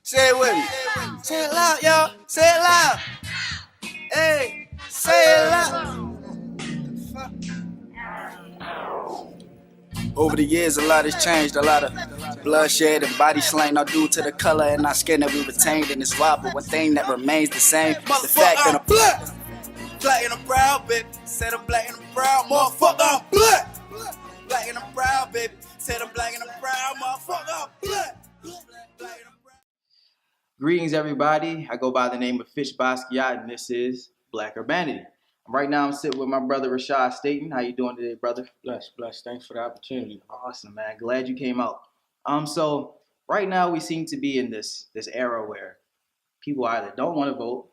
Say it with me. Say it loud, y'all. Say it loud. Hey, say it loud. Over the years, a lot has changed. A lot of bloodshed and body slain, all due to the color and our skin that we retained in this wild. But one thing that remains the same: the fact that I'm black. Black and I'm proud, baby. Said I'm black and I'm proud, motherfucker. I'm black. Black and I'm proud, baby. Said I'm black and I'm proud, motherfucker. I'm black. Black and I'm proud. Greetings, everybody. I go by the name of Fish Basquiat, and this is Black Urbanity. Right now, I'm sitting with my brother Rashad Staton. How you doing today, brother? Blessed. Thanks for the opportunity. Awesome, man. Glad you came out. So right now we seem to be in this era where people either don't want to vote,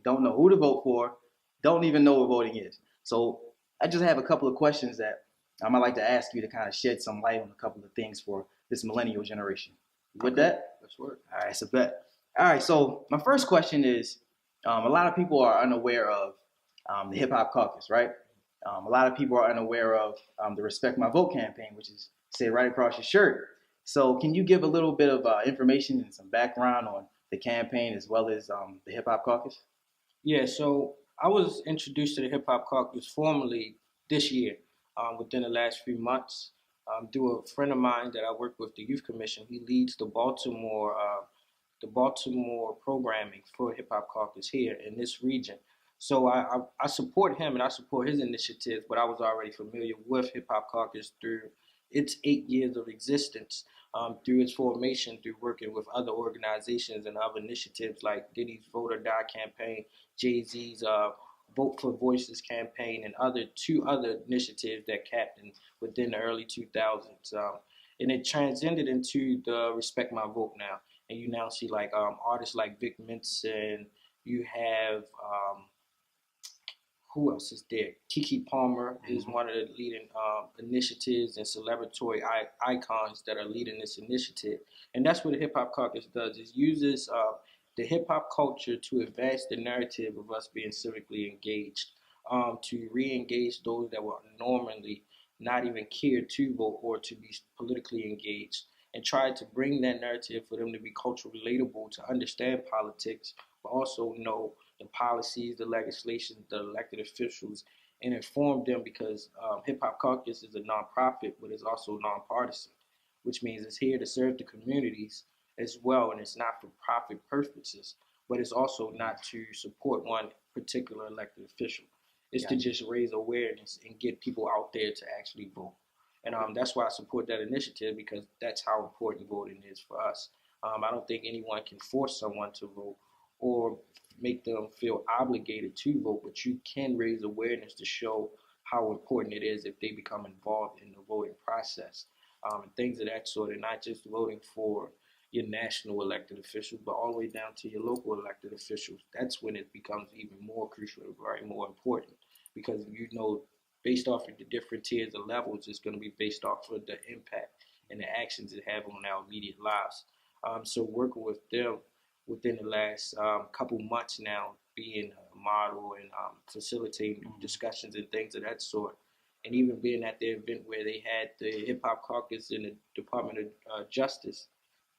don't know who to vote for, don't even know what voting is. So I just have a couple of questions that I might like to ask you to kind of shed some light on a couple of things for this millennial generation. With that? Let's work. All right, it's a bet. All right, so my first question is, a lot of people are unaware of the Hip Hop Caucus, right? A lot of people are unaware of the Respect My Vote campaign, which is say right across your shirt. So can you give a little bit of information and some background on the campaign as well as the Hip Hop Caucus? Yeah, so I was introduced to the Hip Hop Caucus formally this year, within the last few months, through a friend of mine that I work with, the Youth Commission. He leads the Baltimore programming for Hip Hop Caucus here in this region. So I support him and I support his initiatives, but I was already familiar with Hip Hop Caucus through its 8 years of existence, through its formation, through working with other organizations and other initiatives like Diddy's Vote or Die campaign, Jay-Z's Vote for Voices campaign, and two other initiatives that captained within the early 2000s. And it transcended into the Respect My Vote now. And you now see like artists like Vic Mensa. You have who else is there? Keke Palmer is one of the leading initiatives and celebratory icons that are leading this initiative. And that's what the Hip Hop Caucus does, is uses the hip hop culture to advance the narrative of us being civically engaged, to re-engage those that were normally not even cared to vote or to be politically engaged, and try to bring that narrative for them to be culturally relatable, to understand politics, but also know the policies, the legislation, the elected officials, and inform them, because Hip Hop Caucus is a nonprofit, but it's also nonpartisan, which means it's here to serve the communities as well, and it's not for profit purposes, but it's also not to support one particular elected official. It's to just raise awareness and get people out there to actually vote. And that's why I support that initiative, because that's how important voting is for us. I don't think anyone can force someone to vote or make them feel obligated to vote, but you can raise awareness to show how important it is if they become involved in the voting process, and things of that sort, and not just voting for your national elected officials, but all the way down to your local elected officials. That's when it becomes even more crucial, right, more important, because based off of the different tiers of levels, it's going to be based off of the impact and the actions it have on our immediate lives. So working with them within the last couple months now, being a model and facilitating discussions and things of that sort, and even being at the event where they had the Hip Hop Caucus in the Department of Justice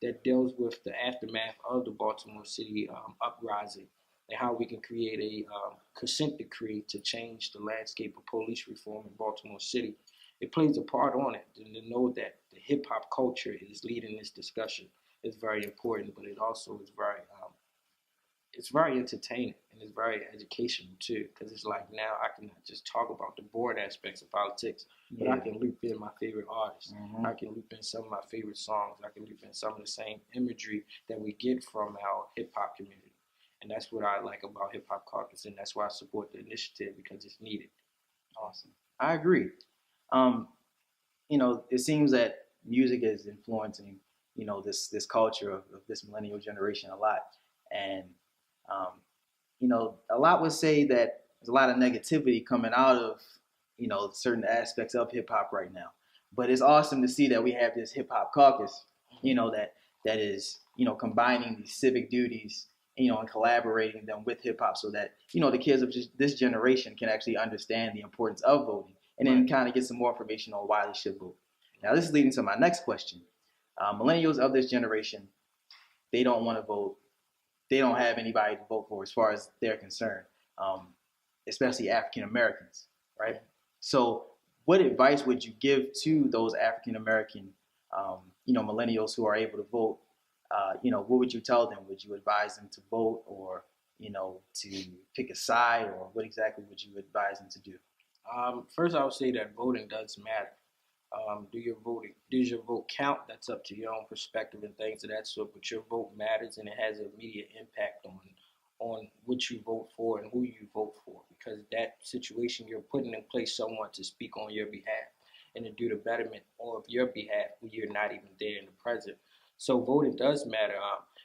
that deals with the aftermath of the Baltimore City uprising, and how we can create a consent decree to change the landscape of police reform in Baltimore City. It plays a part on it, and to know that the hip hop culture is leading this discussion is very important, but it also is very entertaining, and it's very educational too, because it's like now I can not just talk about the boring aspects of politics, but I can loop in my favorite artists. I can loop in some of my favorite songs. I can loop in some of the same imagery that we get from our hip hop community. And that's what I like about Hip Hop Caucus, and that's why I support the initiative, because it's needed. Awesome. I agree. It seems that music is influencing, this culture of this millennial generation a lot. And, a lot would say that there's a lot of negativity coming out of, certain aspects of hip hop right now. But it's awesome to see that we have this Hip Hop Caucus, that is, combining these civic duties, and collaborating them with hip hop, so that, the kids of this generation can actually understand the importance of voting, and then kind of get some more information on why they should vote. Now, this is leading to my next question. Millennials of this generation, they don't want to vote. They don't have anybody to vote for as far as they're concerned, especially African Americans, right? So, what advice would you give to those African American, millennials who are able to vote? What would you tell them? Would you advise them to vote, or to pick a side, or what exactly would you advise them to do? First, I would say that voting does matter. Does your vote count? That's up to your own perspective and things of that sort. But your vote matters, and it has an immediate impact on what you vote for and who you vote for. Because that situation, you're putting in place someone to speak on your behalf and to do the betterment of your behalf when you're not even there in the present. So voting does matter.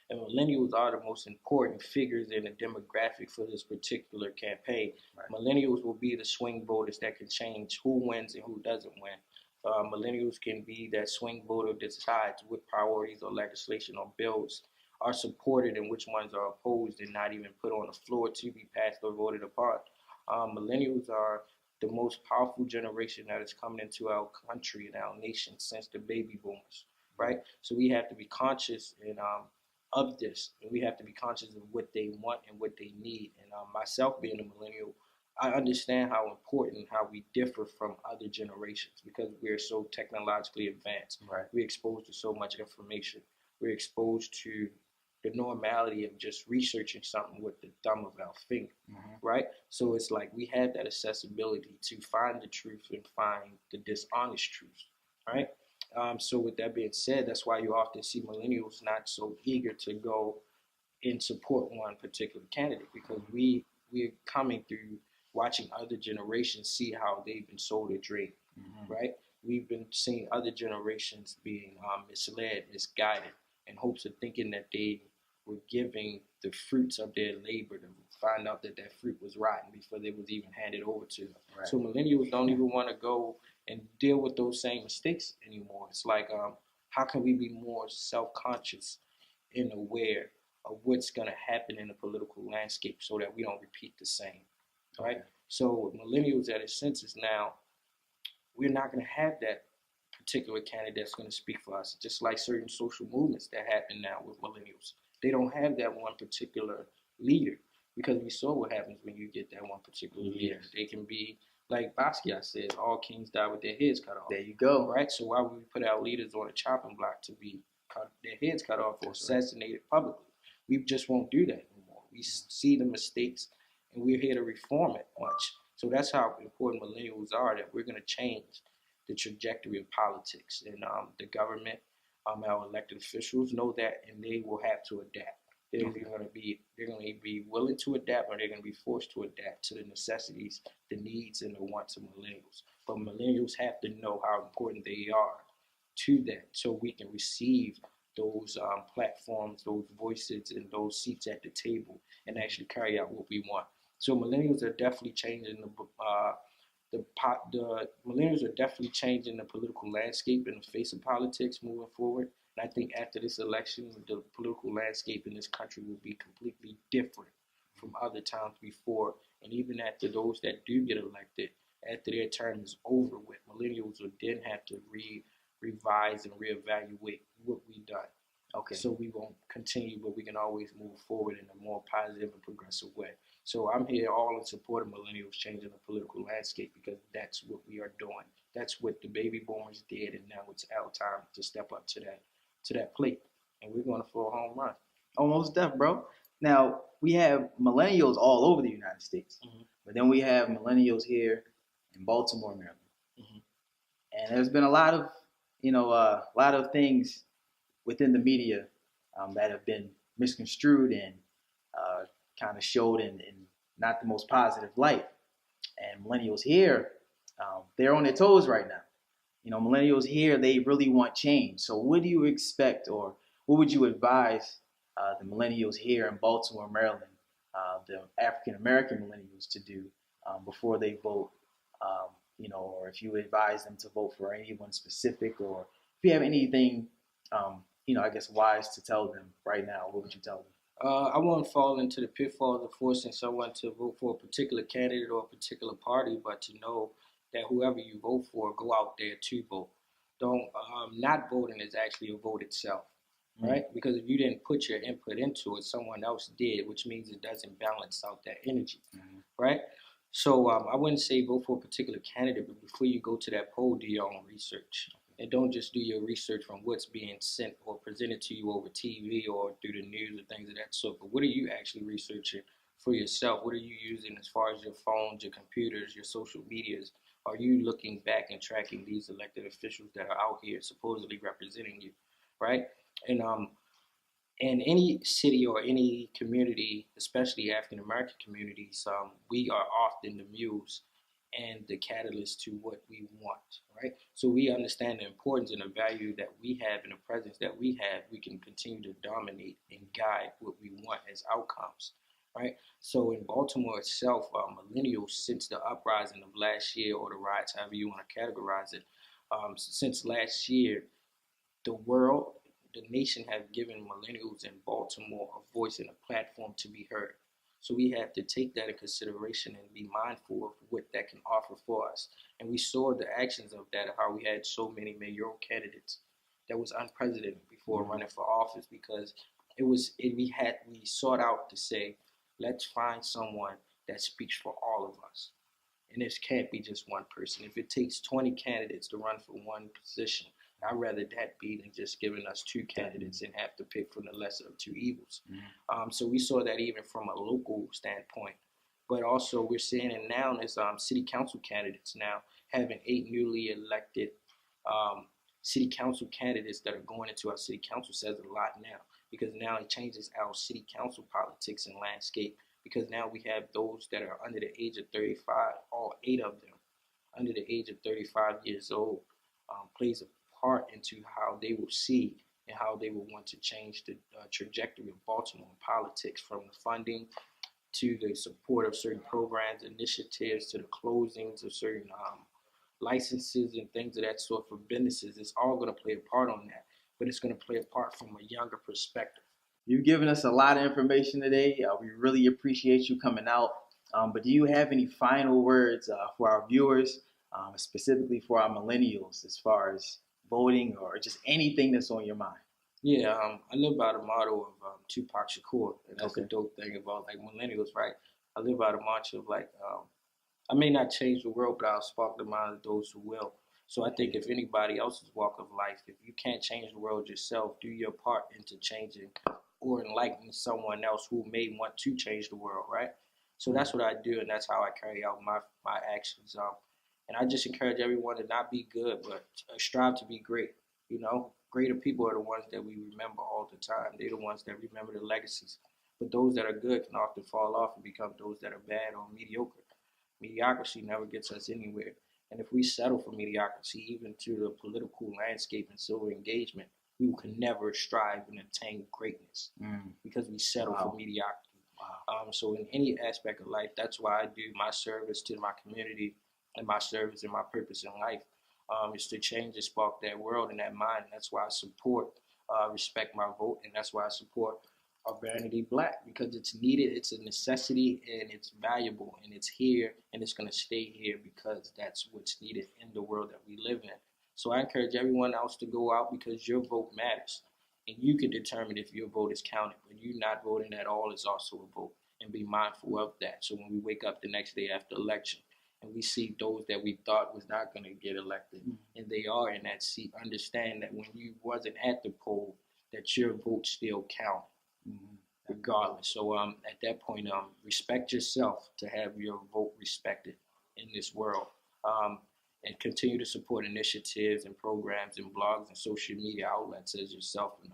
And millennials are the most important figures in the demographic for this particular campaign. Right. Millennials will be the swing voters that can change who wins and who doesn't win. Millennials can be that swing voter that decides what priorities or legislation or bills are supported and which ones are opposed and not even put on the floor to be passed or voted upon. Millennials are the most powerful generation that is coming into our country and our nation since the baby boomers, right? So we have to be conscious of this, and we have to be conscious of what they want and what they need. And myself being a millennial, I understand how important, how we differ from other generations because we're so technologically advanced. Right. We're exposed to so much information. We're exposed to the normality of just researching something with the thumb of our finger, right? So it's like we have that accessibility to find the truth and find the dishonest truth, right? So with that being said, that's why you often see millennials not so eager to go and support one particular candidate because we're coming through watching other generations see how they've been sold a dream, right? We've been seeing other generations being misled, misguided, in hopes of thinking that they were giving the fruits of their labor to find out that fruit was rotten before they was even handed over to them. Right. So millennials don't even want to go and deal with those same mistakes anymore. It's like, how can we be more self-conscious and aware of what's going to happen in the political landscape so that we don't repeat the same, right? Okay. So with millennials at its census now, we're not going to have that particular candidate that's going to speak for us, just like certain social movements that happen now with millennials. They don't have that one particular leader because we saw what happens when you get that one particular leader. They can be, like Basquiat says, all kings die with their heads cut off. There you go. Right? So why would we put our leaders on a chopping block to be their heads cut off or assassinated publicly? We just won't do that anymore. We see the mistakes and we're here to reform it much. So that's how important millennials are, that we're going to change the trajectory of politics. And the government, our elected officials know that, and they will have to adapt. They're going to be willing to adapt, or they're going to be forced to adapt to the necessities, the needs, and the wants of millennials. But millennials have to know how important they are to that, so we can receive those platforms, those voices, and those seats at the table, and actually carry out what we want. So millennials are definitely changing the millennials are definitely changing the political landscape in the face of politics moving forward. And I think after this election, the political landscape in this country will be completely different from other times before. And even after those that do get elected, after their term is over with, millennials will then have to revise and reevaluate what we've done. Okay. So we won't continue, but we can always move forward in a more positive and progressive way. So I'm here all in support of millennials changing the political landscape because that's what we are doing. That's what the baby boomers did, and now it's our time to step up to that plate. And we're going to throw a home run. Almost deaf, bro. Now, we have millennials all over the United States, but then we have millennials here in Baltimore, Maryland. And there's been a lot of things within the media that have been misconstrued and kind of showed in not the most positive light. And millennials here, they're on their toes right now. Millennials here, they really want change. So what do you expect, or what would you advise the millennials here in Baltimore, Maryland, the African-American millennials to do before they vote? Or if you advise them to vote for anyone specific, or if you have anything, I guess wise to tell them right now, what would you tell them? I won't fall into the pitfalls of forcing someone to vote for a particular candidate or a particular party, but to know that whoever you vote for, go out there to vote. Don't not voting is actually a vote itself. right? Because if you didn't put your input into it, someone else did, which means it doesn't balance out that energy, right? So I wouldn't say vote for a particular candidate, but before you go to that poll, do your own research. And don't just do your research from what's being sent or presented to you over TV or through the news or things of that sort. But what are you actually researching for yourself? What are you using as far as your phones, your computers, your social medias? Are you looking back and tracking these elected officials that are out here supposedly representing you, right? And in any city or any community, especially African American communities, we are often the muse and the catalyst to what we want, right? So we understand the importance and the value that we have and the presence that we have. We can continue to dominate and guide what we want as outcomes, right? So in Baltimore itself, millennials, since the uprising of last year or the riots, however you want to categorize it, since last year, the world, the nation have given millennials in Baltimore a voice and a platform to be heard. So we have to take that in consideration and be mindful of what that can offer for us. And we saw the actions of that, how we had so many mayoral candidates that was unprecedented before running for office, because we sought out to say, let's find someone that speaks for all of us. And this can't be just one person. If it takes 20 candidates to run for one position, I'd rather that be than just giving us two candidates and have to pick from the lesser of two evils. So we saw that even from a local standpoint. But also we're seeing it now as city council candidates now, having 8 newly elected city council candidates that are going into our city council says a lot now, because now it changes our city council politics and landscape, because now we have those that are under the age of 35, all 8 of them under the age of 35 years old, plays a part into how they will see and how they will want to change the trajectory of Baltimore politics, from the funding to the support of certain programs, initiatives, to the closings of certain licenses and things of that sort for businesses. It's all going to play a part on that, but it's going to play a part from a younger perspective. You've given us a lot of information today. We really appreciate you coming out. But do you have any final words for our viewers, specifically for our millennials, as far as voting or just anything that's on your mind? Yeah, I live by the motto of Tupac Shakur, and that's the dope thing about like millennials, right? I live by the mantra of like, I may not change the world, but I'll spark the mind of those who will. So I think if anybody else's walk of life, if you can't change the world yourself, do your part into changing or enlightening someone else who may want to change the world, right? So that's what I do, and that's how I carry out my actions. And I just encourage everyone to not be good, but strive to be great. You know, greater people are the ones that we remember all the time. They're the ones that remember the legacies. But those that are good can often fall off and become those that are bad or mediocre. Mediocrity never gets us anywhere. And if we settle for mediocrity, even to the political landscape and civil engagement, we can never strive and attain greatness because we settle for mediocrity. So in any aspect of life, that's why I do my service to my community, and my service and my purpose in life is to change and spark that world and that mind. And that's why I support Respect My Vote, and that's why I support Urbanity Black, because it's needed, it's a necessity, and it's valuable, and it's here, and it's going to stay here because that's what's needed in the world that we live in. So I encourage everyone else to go out, because your vote matters, and you can determine if your vote is counted. But you not voting at all is also a vote, and be mindful of that. So when we wake up the next day after election and we see those that we thought was not going to get elected, and they are in that seat, understand that when you wasn't at the poll, that your vote still counted. Regardless. So at that point, respect yourself to have your vote respected in this world, and continue to support initiatives and programs and blogs and social media outlets as yourself, and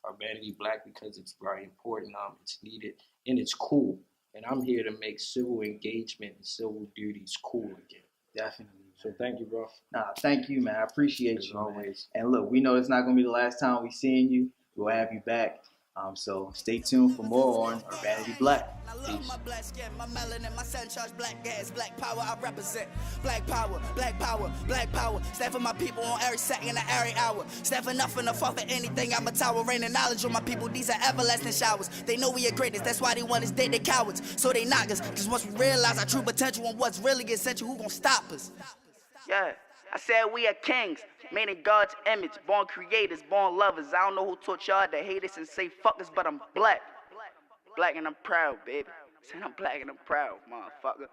Urbanity Black, because it's very important, it's needed, and it's cool. And I'm here to make civil engagement and civil duties cool again. Definitely. So thank you, bro. Thank you, man. I appreciate you always. Man. And look, we know it's not going to be the last time we seeing you. We'll have you back. So stay tuned for more on Urbanity Black. Peace. My black skin, my melanin, my sun charged black gas, black power I represent. Black power, black power, black power. Stand for my people on every second and every hour. Stand for nothing or fall for anything. I'm a tower, raining knowledge on my people. These are everlasting showers. They know we are greatest, that's why they want us dead, they cowards. So they knock us, cause once we realize our true potential and what's really essential, who gon' stop us? Yeah, I said we are kings. Made in God's image, born creators, born lovers. I don't know who taught y'all to hate us and say fuck us, but I'm black. Black and I'm proud, baby. Said I'm black and I'm proud, motherfucker.